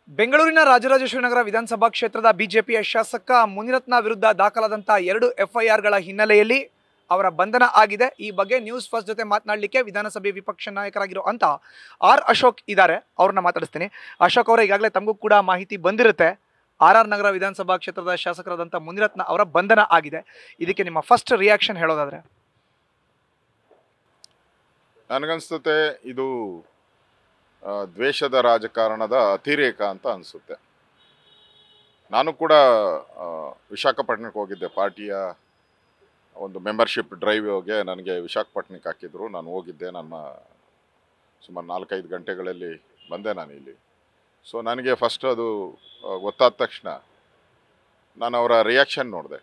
ಬೆಂಗಳೂರಿನ ರಾಜರಾಜೇಶ್ವರಿ ನಗರ ವಿಧಾನಸಭಾ ಕ್ಷೇತ್ರದ ಬಿಜೆಪಿಯ ಶಾಸಕ ಮುನಿರತ್ನ ವಿರುದ್ಧ ದಾಖಲಾದಂತಹ 2 ಎಫ್ಐಆರ್ಗಳ ಹಿನ್ನೆಲೆಯಲ್ಲಿ ಅವರ ಬಂಧನ ಆಗಿದೆ. ಈ ಬಗ್ಗೆ ನ್ಯೂಸ್ ಫಸ್ಟ್ ಜೊತೆ ಮಾತನಾಡಲಿಕ್ಕೆ ವಿಧಾನಸಭೆ ವಿಪಕ್ಷ ನಾಯಕರಾಗಿರೋ ಅಂತ ಆರ್ ಅಶೋಕ್ ಇದ್ದಾರೆ. ಅವ್ರನ್ನ ಮಾತಾಡಿಸ್ತೀನಿ. ಅಶೋಕ್ ಅವರೇ, ಈಗಾಗಲೇ ತಮಗೂ ಕೂಡ ಮಾಹಿತಿ ಬಂದಿರುತ್ತೆ, ಆರ್ ನಗರ ವಿಧಾನಸಭಾ ಕ್ಷೇತ್ರದ ಶಾಸಕರಾದಂಥ ಮುನಿರತ್ನ ಅವರ ಬಂಧನ ಆಗಿದೆ. ಇದಕ್ಕೆ ನಿಮ್ಮ ಫಸ್ಟ್ ರಿಯಾಕ್ಷನ್ ಹೇಳೋದಾದ್ರೆ? ನನಗನ್ಸುತ್ತೆ ಇದು ದ್ವೇಷದ ರಾಜಕಾರಣದ ಅತಿರೇಕ ಅಂತ ಅನಿಸುತ್ತೆ. ನಾನು ಕೂಡ ವಿಶಾಖಪಟ್ಟಣಕ್ಕೆ ಹೋಗಿದ್ದೆ. ಪಾರ್ಟಿಯ ಒಂದು ಮೆಂಬರ್ಶಿಪ್ ಡ್ರೈವ್ಗೆ ನನಗೆ ವಿಶಾಖಪಟ್ಟಣಕ್ಕೆ ಹಾಕಿದ್ರು. ನಾನು ಹೋಗಿದ್ದೆ. ಸುಮಾರು 4-5 ಗಂಟೆಗಳಲ್ಲಿ ಬಂದೆ ನಾನು ಇಲ್ಲಿ. ಸೊ ನನಗೆ ಫಸ್ಟ್ ಅದು ಗೊತ್ತಾದ ತಕ್ಷಣ ನಾನು ಅವರ ರಿಯಾಕ್ಷನ್ ನೋಡಿದೆ.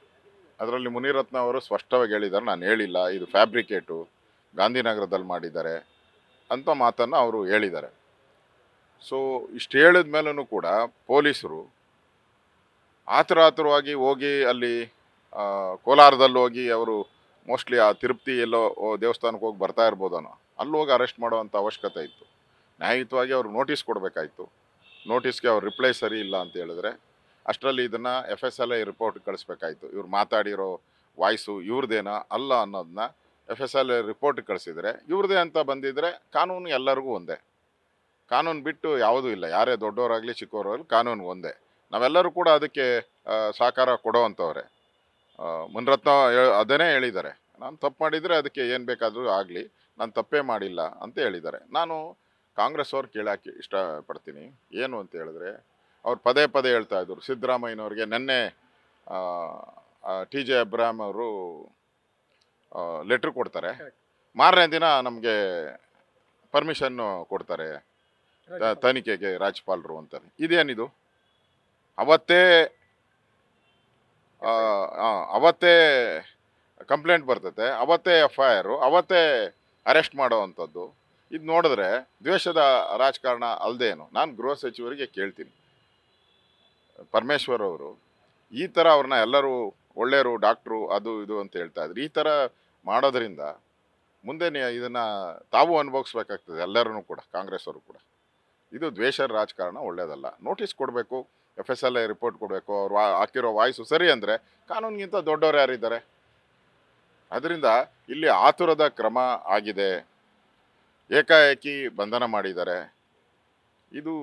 ಅದರಲ್ಲಿ ಮುನಿರತ್ನ ಅವರು ಸ್ಪಷ್ಟವಾಗಿ ಹೇಳಿದ್ದಾರೆ, ನಾನು ಹೇಳಿಲ್ಲ, ಇದು ಫ್ಯಾಬ್ರಿಕೇಟು, ಗಾಂಧಿನಗರದಲ್ಲಿ ಮಾಡಿದ್ದಾರೆ ಅಂತ ಮಾತನ್ನು ಅವರು ಹೇಳಿದ್ದಾರೆ. ಸೊ ಇಷ್ಟು ಹೇಳಿದ ಮೇಲೂ ಕೂಡ ಪೊಲೀಸರು ಆತುರವಾಗಿ ಹೋಗಿ ಅಲ್ಲಿ ಕೋಲಾರದಲ್ಲಿ ಹೋಗಿ ಅವರು ಮೋಸ್ಟ್ಲಿ ಆ ತಿರುಪತಿ ಎಲ್ಲೋ ದೇವಸ್ಥಾನಕ್ಕೆ ಹೋಗಿ ಬರ್ತಾ ಇರ್ಬೋದನೋ, ಅಲ್ಲಿ ಹೋಗಿ ಅರೆಸ್ಟ್ ಮಾಡುವಂಥ ಅವಶ್ಯಕತೆ ಇತ್ತು. ನ್ಯಾಯಯುತವಾಗಿ ಅವ್ರಿಗೆ ನೋಟಿಸ್ ಕೊಡಬೇಕಾಯಿತು. ನೋಟಿಸ್ಗೆ ಅವ್ರು ರಿಪ್ಲೈ ಸರಿ ಇಲ್ಲ ಅಂತ ಹೇಳಿದ್ರೆ ಅಷ್ಟರಲ್ಲಿ ಇದನ್ನು FSLA ರಿಪೋರ್ಟ್ ಕಳಿಸ್ಬೇಕಾಯಿತು. ಇವ್ರು ಮಾತಾಡಿರೋ ವಾಯ್ಸು ಇವ್ರದ್ದೇನಾ ಅಲ್ಲ ಅನ್ನೋದನ್ನ FSLA ರಿಪೋರ್ಟ್ ಕಳಿಸಿದರೆ ಇವ್ರದೇ ಅಂತ ಬಂದಿದ್ರೆ ಕಾನೂನು ಎಲ್ಲರಿಗೂ ಒಂದೇ. ಕಾನೂನು ಬಿಟ್ಟು ಯಾವುದೂ ಇಲ್ಲ. ಯಾರೇ ದೊಡ್ಡವರಾಗಲಿ ಚಿಕ್ಕವರಾಗಲಿ ಕಾನೂನು ಒಂದೇ. ನಾವೆಲ್ಲರೂ ಕೂಡ ಅದಕ್ಕೆ ಸಹಕಾರ ಕೊಡೋವಂಥವ್ರೆ. ಮುನಿರತ್ನ ಅದನ್ನೇ ಹೇಳಿದ್ದಾರೆ, ನಾನು ತಪ್ಪು ಮಾಡಿದರೆ ಅದಕ್ಕೆ ಏನು ಬೇಕಾದರೂ ಆಗಲಿ, ನಾನು ತಪ್ಪೇ ಮಾಡಿಲ್ಲ ಅಂತ ಹೇಳಿದ್ದಾರೆ. ನಾನು ಕಾಂಗ್ರೆಸ್ ಅವ್ರು ಕೇಳೋಕ್ಕೆ ಇಷ್ಟಪಡ್ತೀನಿ. ಏನು ಅಂತ ಹೇಳಿದ್ರೆ, ಅವ್ರು ಪದೇ ಪದೇ ಹೇಳ್ತಾ ಇದ್ರು ಸಿದ್ದರಾಮಯ್ಯನವ್ರಿಗೆ. ನೆನ್ನೆ TJ ಅಬ್ರಾಹಂ ಅವರು ಲೆಟ್ರ್ ಕೊಡ್ತಾರೆ, ಮಾರನೇ ದಿನ ನಮಗೆ ಪರ್ಮಿಷನ್ನು ಕೊಡ್ತಾರೆ ತನಿಖೆಗೆ ರಾಜ್ಯಪಾಲರು ಅಂತಾರೆ. ಇದೇನಿದು? ಅವತ್ತೇ ಕಂಪ್ಲೇಂಟ್ ಬರ್ತತೆ, ಅವತ್ತೇ FIR, ಅವತ್ತೇ ಅರೆಸ್ಟ್ ಮಾಡೋವಂಥದ್ದು. ಇದು ನೋಡಿದ್ರೆ ದ್ವೇಷದ ರಾಜಕಾರಣ ಅಲ್ಲದೇನು? ನಾನು ಗೃಹ ಸಚಿವರಿಗೆ ಕೇಳ್ತೀನಿ, ಪರಮೇಶ್ವರ್ ಅವರು ಈ ಥರ ಅವ್ರನ್ನ ಎಲ್ಲರೂ ಒಳ್ಳೆಯರು, ಡಾಕ್ಟ್ರು, ಅದು ಇದು ಅಂತ ಹೇಳ್ತಾ ಇದ್ರು. ಈ ಥರ ಮಾಡೋದ್ರಿಂದ ಮುಂದೆ ಇದನ್ನು ತಾವು ಅನುಭವಿಸ್ಬೇಕಾಗ್ತದೆ ಎಲ್ಲರೂ ಕೂಡ, ಕಾಂಗ್ರೆಸ್ ಅವರು ಕೂಡ. ಇದು ದ್ವೇಷದ ರಾಜಕಾರಣ ಒಳ್ಳೆಯದಲ್ಲ. ನೋಟಿಸ್ ಕೊಡಬೇಕು, FSLA ರಿಪೋರ್ಟ್ ಕೊಡಬೇಕು. ಅವ್ರು ಹಾಕಿರೋ ವಾಯ್ಸು ಸರಿ ಅಂದರೆ ಕಾನೂನಿಗಿಂತ ದೊಡ್ಡವರು ಯಾರಿದ್ದಾರೆ? ಅದರಿಂದ ಇಲ್ಲಿ ಆತುರದ ಕ್ರಮ ಆಗಿದೆ, ಏಕಾಏಕಿ ಬಂಧನ ಮಾಡಿದ್ದಾರೆ. ಇದು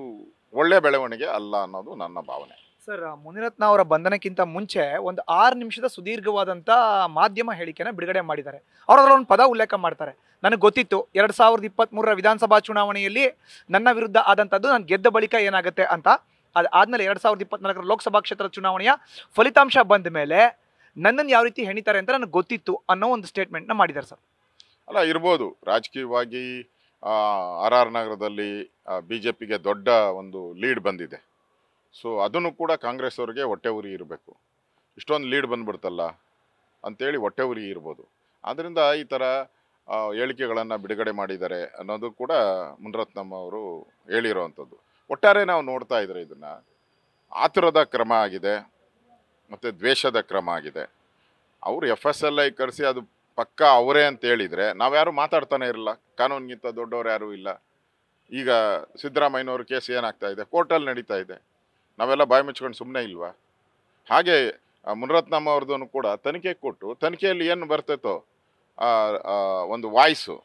ಒಳ್ಳೆ ಬೆಳವಣಿಗೆ ಅಲ್ಲ ಅನ್ನೋದು ನನ್ನ ಭಾವನೆ. ಸರ್, ಮುನಿರತ್ನ ಅವರ ಬಂಧನಕ್ಕಿಂತ ಮುಂಚೆ ಒಂದು 6 ನಿಮಿಷದ ಸುದೀರ್ಘವಾದಂಥ ಮಾಧ್ಯಮ ಹೇಳಿಕೆನ ಬಿಡುಗಡೆ ಮಾಡಿದ್ದಾರೆ. ಅವರು ಅದರಲ್ಲಿ ಒಂದು ಪದ ಉಲ್ಲೇಖ ಮಾಡ್ತಾರೆ, ನನಗೆ ಗೊತ್ತಿತ್ತು 2023ರ ವಿಧಾನಸಭಾ ಚುನಾವಣೆಯಲ್ಲಿ ನನ್ನ ವಿರುದ್ಧ ಆದಂಥದ್ದು ನಾನು ಗೆದ್ದ ಬಳಿಕ ಏನಾಗುತ್ತೆ ಅಂತ. ಅದಾದಮೇಲೆ 2024ರ ಲೋಕಸಭಾ ಕ್ಷೇತ್ರದ ಚುನಾವಣೆಯ ಫಲಿತಾಂಶ ಬಂದ ಮೇಲೆ ನನ್ನನ್ನು ಯಾವ ರೀತಿ ಹೆಣಿತಾರೆ ಅಂತ ನನಗೆ ಗೊತ್ತಿತ್ತು ಅನ್ನೋ ಒಂದು ಸ್ಟೇಟ್ಮೆಂಟ್ನ ಮಾಡಿದ್ದಾರೆ ಸರ್. ಅಲ್ಲ, ಇರ್ಬೋದು. ರಾಜಕೀಯವಾಗಿ ನಗರದಲ್ಲಿ BJPಗೆ ದೊಡ್ಡ ಒಂದು ಲೀಡ್ ಬಂದಿದೆ. ಸೊ ಅದನ್ನು ಕೂಡ ಕಾಂಗ್ರೆಸ್ ಅವ್ರಿಗೆ ಹೊಟ್ಟೆ ಉರಿ ಇರಬೇಕು. ಇಷ್ಟೊಂದು ಲೀಡ್ ಬಂದ್ಬಿಡ್ತಲ್ಲ ಅಂತೇಳಿ ಹೊಟ್ಟೆ ಉರಿ ಇರ್ಬೋದು. ಆದ್ದರಿಂದ ಈ ಥರ ಹೇಳಿಕೆಗಳನ್ನು ಬಿಡುಗಡೆ ಮಾಡಿದ್ದಾರೆ ಅನ್ನೋದು ಕೂಡ ಮುನಿರತ್ನಂ ಅವರು ಹೇಳಿರೋವಂಥದ್ದು. ಒಟ್ಟಾರೆ ನಾವು ನೋಡ್ತಾ ಇದ್ರೆ ಇದನ್ನು ಆತುರದ ಕ್ರಮ ಆಗಿದೆ ಮತ್ತು ದ್ವೇಷದ ಕ್ರಮ ಆಗಿದೆ. ಅವರು FSLA ಕರೆಸಿ ಅದು ಪಕ್ಕ ಅವರೇ ಅಂತ ಹೇಳಿದರೆ ನಾವ್ಯಾರು ಮಾತಾಡ್ತಾನೆ ಇರಲ್ಲ. ಕಾನೂನಿಗಿಂತ ದೊಡ್ಡವ್ರು ಯಾರೂ ಇಲ್ಲ. ಈಗ ಸಿದ್ದರಾಮಯ್ಯನವ್ರ ಕೇಸ್ ಏನಾಗ್ತಾ ಇದೆ, ಕೋರ್ಟಲ್ಲಿ ನಡೀತಾ ಇದೆ. ನಾವೆಲ್ಲ ಬಾಯಿ ಮುಚ್ಕೊಂಡು ಸುಮ್ಮನೆ ಇಲ್ವಾ? ಹಾಗೆ ಮುನಿರತ್ನಂ ಅವ್ರದ್ದು ಕೂಡ ತನಿಖೆ ಕೊಟ್ಟು ತನಿಖೆಯಲ್ಲಿ ಏನು ಬರ್ತೈತೋ ಒಂದು ವಾಯ್ಸು,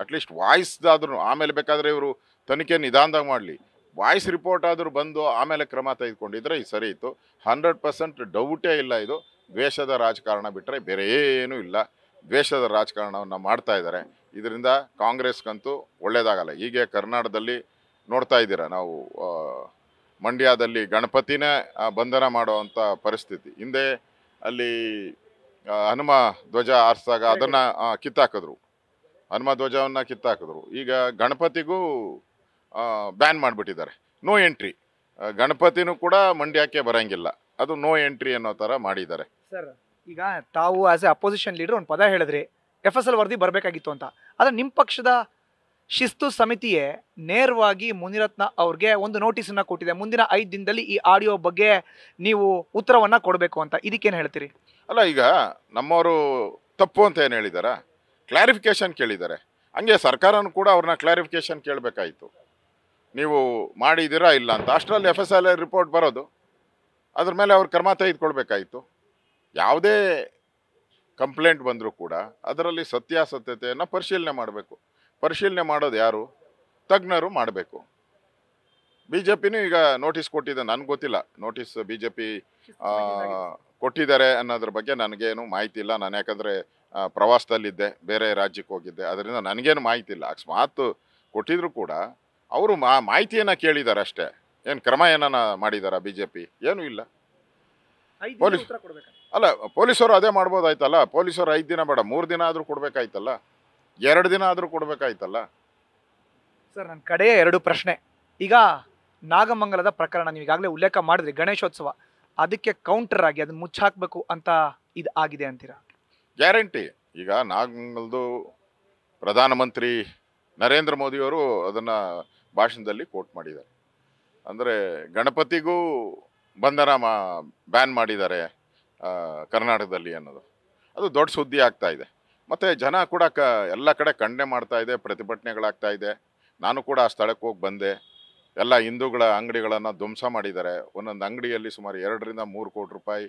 ಅಟ್ಲೀಸ್ಟ್ ವಾಯ್ಸ್ದಾದ್ರೂ, ಆಮೇಲೆ ಬೇಕಾದರೆ ಇವರು ತನಿಖೆ ನಿಧಾನದಾಗ ಮಾಡಲಿ, ವಾಯ್ಸ್ ರಿಪೋರ್ಟ್ ಆದರೂ ಬಂದು ಆಮೇಲೆ ಕ್ರಮ ತೆಗೆದುಕೊಂಡಿದ್ರೆ ಇದು ಸರಿ ಇತ್ತು. 100% ಡೌಟೇ ಇಲ್ಲ. ಇದು ದ್ವೇಷದ ರಾಜಕಾರಣ ಬಿಟ್ಟರೆ ಬೇರೆ ಏನೂ ಇಲ್ಲ. ದ್ವೇಷದ ರಾಜಕಾರಣವನ್ನು ಮಾಡ್ತಾ ಇದ್ದಾರೆ. ಇದರಿಂದ ಕಾಂಗ್ರೆಸ್ಗಂತೂ ಒಳ್ಳೆಯದಾಗಲ್ಲ. ಹೀಗೆ ಕರ್ನಾಟಕದಲ್ಲಿ ನೋಡ್ತಾ ಇದ್ದೀರಾ ನಾವು, ಮಂಡ್ಯದಲ್ಲಿ ಗಣಪತಿನೇ ಬಂಧನ ಮಾಡುವಂಥ ಪರಿಸ್ಥಿತಿ. ಹಿಂದೆ ಅಲ್ಲಿ ಹನುಮ ಧ್ವಜ ಆರಿಸಿದಾಗ ಅದನ್ನು ಕಿತ್ತಾಕಿದ್ರು, ಹನುಮ ಧ್ವಜವನ್ನು ಕಿತ್ತಾಕಿದ್ರು. ಈಗ ಗಣಪತಿಗೂ ಬ್ಯಾನ್ ಮಾಡಿಬಿಟ್ಟಿದ್ದಾರೆ, ನೋ ಎಂಟ್ರಿ. ಗಣಪತಿನೂ ಕೂಡ ಮಂಡ್ಯಕ್ಕೆ ಬರೋಂಗಿಲ್ಲ, ಅದು ನೋ ಎಂಟ್ರಿ ಅನ್ನೋ ಥರ ಮಾಡಿದ್ದಾರೆ. ಸರ್, ಈಗ ತಾವು ಆಸ್ ಎ ಅಪೋಸಿಷನ್ ಲೀಡರ್ ಒಂದು ಪದ ಹೇಳಿದ್ರಿ, FSL ವರದಿ ಬರಬೇಕಾಗಿತ್ತು ಅಂತ. ಆದರೆ ನಿಮ್ಮ ಪಕ್ಷದ ಶಿಸ್ತು ಸಮಿತಿಯೇ ನೇರವಾಗಿ ಮುನಿರತ್ನ ಅವ್ರಿಗೆ ಒಂದು ನೋಟಿಸನ್ನು ಕೊಟ್ಟಿದೆ, ಮುಂದಿನ 5 ದಿನದಲ್ಲಿ ಈ ಆಡಿಯೋ ಬಗ್ಗೆ ನೀವು ಉತ್ತರವನ್ನು ಕೊಡಬೇಕು ಅಂತ. ಇದಕ್ಕೇನು ಹೇಳ್ತೀರಿ? ಅಲ್ಲ, ಈಗ ನಮ್ಮವರು ತಪ್ಪು ಅಂತ ಏನು ಹೇಳಿದಾರ, ಕ್ಲಾರಿಫಿಕೇಶನ್ ಕೇಳಿದ್ದಾರೆ. ಹಂಗೆ ಸರ್ಕಾರನೂ ಕೂಡ ಅವ್ರನ್ನ ಕ್ಲಾರಿಫಿಕೇಶನ್ ಕೇಳಬೇಕಾಯಿತು. ನೀವು ಮಾಡಿದ್ದೀರಾ ಇಲ್ಲ ಅಂತ. ಅಷ್ಟರಲ್ಲಿ FSLA ರಿಪೋರ್ಟ್ ಬರೋದು, ಅದ್ರ ಮೇಲೆ ಅವ್ರು ಕ್ರಮ ತೆಗೆದುಕೊಳ್ಬೇಕಾಯಿತು. ಯಾವುದೇ ಕಂಪ್ಲೇಂಟ್ ಬಂದರೂ ಕೂಡ ಅದರಲ್ಲಿ ಸತ್ಯಾಸತ್ಯತೆಯನ್ನು ಪರಿಶೀಲನೆ ಮಾಡಬೇಕು. ಪರಿಶೀಲನೆ ಮಾಡೋದು ಯಾರು? ತಜ್ಞರು ಮಾಡಬೇಕು. BJPನೂ ಈಗ ನೋಟಿಸ್ ಕೊಟ್ಟಿದೆ, ನನಗೆ ಗೊತ್ತಿಲ್ಲ ನೋಟಿಸ್ BJP ಕೊಟ್ಟಿದ್ದಾರೆ ಅನ್ನೋದ್ರ ಬಗ್ಗೆ ನನಗೇನು ಮಾಹಿತಿ ಇಲ್ಲ. ನಾನು ಯಾಕಂದರೆ ಪ್ರವಾಸದಲ್ಲಿದ್ದೆ, ಬೇರೆ ರಾಜ್ಯಕ್ಕೆ ಹೋಗಿದ್ದೆ, ಅದರಿಂದ ನನಗೇನು ಮಾಹಿತಿ ಇಲ್ಲ. ಅಕಸ್ಮಾತ್ ಕೊಟ್ಟಿದ್ರು ಕೂಡ ಅವರು ಮಾಹಿತಿಯನ್ನು ಕೇಳಿದ್ದಾರೆ ಅಷ್ಟೇ. ಏನು ಕ್ರಮ ಏನಾನ ಮಾಡಿದಾರ BJP? ಏನೂ ಇಲ್ಲ. ಪೊಲೀಸ್ ಅಲ್ಲ, ಪೊಲೀಸರು ಅದೇ ಮಾಡ್ಬೋದಾಯ್ತಲ್ಲ. ಪೊಲೀಸರು 5 ದಿನ ಬೇಡ, 3 ದಿನ ಆದರೂ ಕೊಡಬೇಕಾಯ್ತಲ್ಲ, 2 ದಿನ ಆದರೂ ಕೊಡಬೇಕಾಯ್ತಲ್ಲ. ಸರ್, ನನ್ನ ಕಡೆಯ 2 ಪ್ರಶ್ನೆ. ಈಗ ನಾಗಮಂಗಲದ ಪ್ರಕರಣ ನೀವು ಈಗಾಗಲೇ ಉಲ್ಲೇಖ ಮಾಡಿದ್ರಿ, ಗಣೇಶೋತ್ಸವ, ಅದಕ್ಕೆ ಕೌಂಟರ್ ಆಗಿ ಅದನ್ನ ಮುಚ್ಚಾಕಬೇಕು ಅಂತ ಇದು ಆಗಿದೆ ಅಂತೀರಾ? ಗ್ಯಾರಂಟಿ. ಈಗ ನಾಗಮಂಗಲದು ಪ್ರಧಾನಮಂತ್ರಿ ನರೇಂದ್ರ ಮೋದಿಯವರು ಅದನ್ನು ಭಾಷಣದಲ್ಲಿ ಕೋಟ್ ಮಾಡಿದ್ದಾರೆ. ಅಂದರೆ ಗಣಪತಿಗೂ ಬಂಧನ ಬ್ಯಾನ್ ಮಾಡಿದ್ದಾರೆ ಕರ್ನಾಟಕದಲ್ಲಿ ಅನ್ನೋದು, ಅದು ದೊಡ್ಡ ಸುದ್ದಿ ಆಗ್ತಾ ಇದೆ. ಮತ್ತು ಜನ ಕೂಡ ಎಲ್ಲ ಕಡೆ ಖಂಡನೆ ಮಾಡ್ತಾ ಇದೆ, ಪ್ರತಿಭಟನೆಗಳಾಗ್ತಾ ಇದೆ. ನಾನು ಕೂಡ ಆ ಸ್ಥಳಕ್ಕೆ ಹೋಗಿ ಬಂದೆ. ಎಲ್ಲ ಹಿಂದೂಗಳ ಅಂಗಡಿಗಳನ್ನು ಧ್ವಂಸ ಮಾಡಿದ್ದಾರೆ. ಒಂದೊಂದು ಅಂಗಡಿಯಲ್ಲಿ ಸುಮಾರು 2 ರಿಂದ 3 ಕೋಟಿ ರೂಪಾಯಿ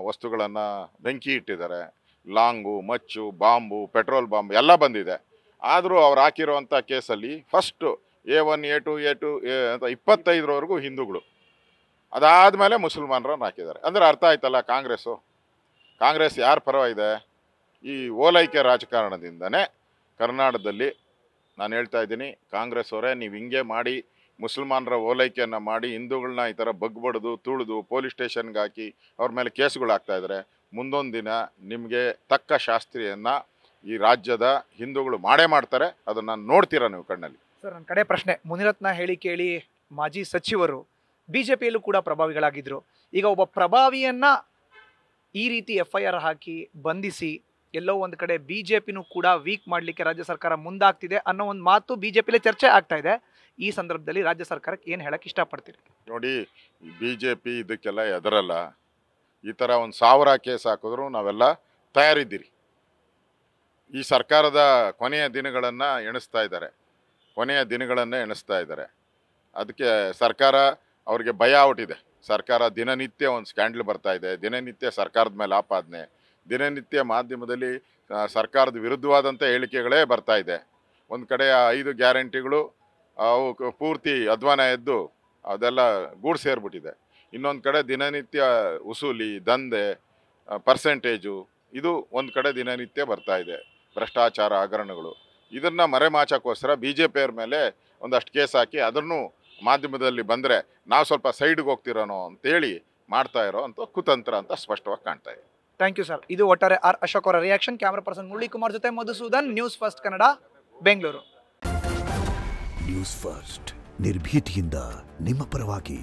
ವಸ್ತುಗಳನ್ನು ಬೆಂಕಿ ಇಟ್ಟಿದ್ದಾರೆ. ಲಾಂಗು, ಮಚ್ಚು, ಬಾಂಬು, ಪೆಟ್ರೋಲ್ ಬಾಂಬ್ ಎಲ್ಲ ಬಂದಿದೆ. ಆದರೂ ಅವ್ರು ಹಾಕಿರೋವಂಥ ಕೇಸಲ್ಲಿ ಫಸ್ಟು A1, A2 ಅಂತ 25ರವರೆಗೂ ಹಿಂದೂಗಳು, ಅದಾದಮೇಲೆ ಮುಸಲ್ಮಾನರನ್ನು ಹಾಕಿದ್ದಾರೆ. ಅಂದರೆ ಅರ್ಥ ಆಯ್ತಲ್ಲ, ಕಾಂಗ್ರೆಸ್ ಯಾರ ಪರವಾಗಿದೆ? ಈ ಓಲೈಕೆ ರಾಜಕಾರಣದಿಂದನೇ ಕರ್ನಾಟಕದಲ್ಲಿ ನಾನು ಹೇಳ್ತಾ ಇದ್ದೀನಿ, ಕಾಂಗ್ರೆಸ್ ಅವರೇ ನೀವು ಹಿಂಗೆ ಮಾಡಿ ಮುಸಲ್ಮಾನರ ಓಲೈಕೆಯನ್ನು ಮಾಡಿ ಹಿಂದೂಗಳನ್ನ ಈ ಥರ ಬಗ್ಬಡ್ದು ತುಳಿದು ಪೊಲೀಸ್ ಸ್ಟೇಷನ್ಗೆ ಹಾಕಿ ಅವ್ರ ಮೇಲೆ ಕೇಸುಗಳು ಹಾಕ್ತಾಯಿದ್ದಾರೆ. ಮುಂದೊಂದು ದಿನ ನಿಮಗೆ ತಕ್ಕ ಶಾಸ್ತ್ರಿಯನ್ನು ಈ ರಾಜ್ಯದ ಹಿಂದೂಗಳು ಮಾಡೇ ಮಾಡ್ತಾರೆ. ಅದನ್ನು ನೋಡ್ತೀರಾ ನೀವು ಕಣ್ಣಲ್ಲಿ. ಸರ್, ನನ್ನ ಕಡೆ ಪ್ರಶ್ನೆ. ಮುನಿರತ್ನ ಹೇಳಿ ಕೇಳಿ ಮಾಜಿ ಸಚಿವರು BJPಯಲ್ಲೂ ಕೂಡ ಪ್ರಭಾವಿಗಳಾಗಿದ್ದರು. ಈಗ ಒಬ್ಬ ಪ್ರಭಾವಿಯನ್ನ ಈ ರೀತಿ FIR ಹಾಕಿ ಬಂಧಿಸಿ ಎಲ್ಲೋ ಒಂದು ಕಡೆ BJPನೂ ಕೂಡ ವೀಕ್ ಮಾಡಲಿಕ್ಕೆ ರಾಜ್ಯ ಸರ್ಕಾರ ಮುಂದಾಗ್ತಿದೆ ಅನ್ನೋ ಒಂದು ಮಾತು BJPಲೇ ಚರ್ಚೆ ಆಗ್ತಾ ಇದೆ. ಈ ಸಂದರ್ಭದಲ್ಲಿ ರಾಜ್ಯ ಸರ್ಕಾರಕ್ಕೆ ಏನು ಹೇಳಕ್ಕೆ ಇಷ್ಟಪಡ್ತೀರಿ? ನೋಡಿ, BJP ಇದಕ್ಕೆಲ್ಲ ಎದರಲ್ಲ. ಈ ಥರ ಒಂದು 1000 ಕೇಸ್ ಹಾಕಿದ್ರು ನಾವೆಲ್ಲ ತಯಾರಿದ್ದೀರಿ. ಈ ಸರ್ಕಾರದ ಕೊನೆಯ ದಿನಗಳನ್ನು ಎಣಿಸ್ತಾ ಇದ್ದಾರೆ. ಅದಕ್ಕೆ ಸರ್ಕಾರ ಅವ್ರಿಗೆ ಭಯ ಔಟಿದೆ. ಸರ್ಕಾರ ದಿನನಿತ್ಯ ಒಂದು ಸ್ಕ್ಯಾಂಡಲ್ ಬರ್ತಾ ಇದೆ, ದಿನನಿತ್ಯ ಸರ್ಕಾರದ ಮೇಲೆ ಆಪಾದನೆ, ದಿನನಿತ್ಯ ಮಾಧ್ಯಮದಲ್ಲಿ ಸರ್ಕಾರದ ವಿರುದ್ಧವಾದಂಥ ಹೇಳಿಕೆಗಳೇ ಬರ್ತಾ ಇದೆ. ಒಂದು ಕಡೆ 5 ಗ್ಯಾರಂಟಿಗಳು ಅವು ಪೂರ್ತಿ ಅಧ್ವಾನ ಎದ್ದು ಅದೆಲ್ಲ ಗೂಡು ಸೇರಿಬಿಟ್ಟಿದೆ. ಇನ್ನೊಂದು ಕಡೆ ದಿನನಿತ್ಯ ಉಸೂಲಿ, ದಂಧೆ, ಪರ್ಸೆಂಟೇಜು, ಇದು ಒಂದು ಕಡೆ ದಿನನಿತ್ಯ ಬರ್ತಾ ಇದೆ. ಭ್ರಷ್ಟಾಚಾರ ಹಗರಣಗಳು, ಇದನ್ನು ಮರೆಮಾಚೋಕ್ಕೋಸ್ಕರ BJPಯವ್ರ ಮೇಲೆ ಒಂದಷ್ಟು ಕೇಸ್ ಹಾಕಿ ಅದನ್ನು ಮಾಧ್ಯಮದಲ್ಲಿ ಬಂದರೆ ನಾವು ಸ್ವಲ್ಪ ಸೈಡ್ಗೆ ಹೋಗ್ತಿರೋನೋ ಅಂತೇಳಿ ಮಾಡ್ತಾ ಇರೋ ಅಂತ ಕುತಂತ್ರ ಅಂತ ಸ್ಪಷ್ಟವಾಗಿ ಕಾಣ್ತಾ ಇದೆ. Thank you sir. ಇದು ಒಟ್ಟಾರೆ ಆರ್ ಅಶೋಕ್ ಅವರ reaction. Camera person Murali Kumar ಜೊತೆ Madhusudan, news first Kannada, Bengaluru. News first, ನಿರ್ಭೀತಿಯಿಂದ ನಿಮ್ಮ ಪರವಾಗಿ.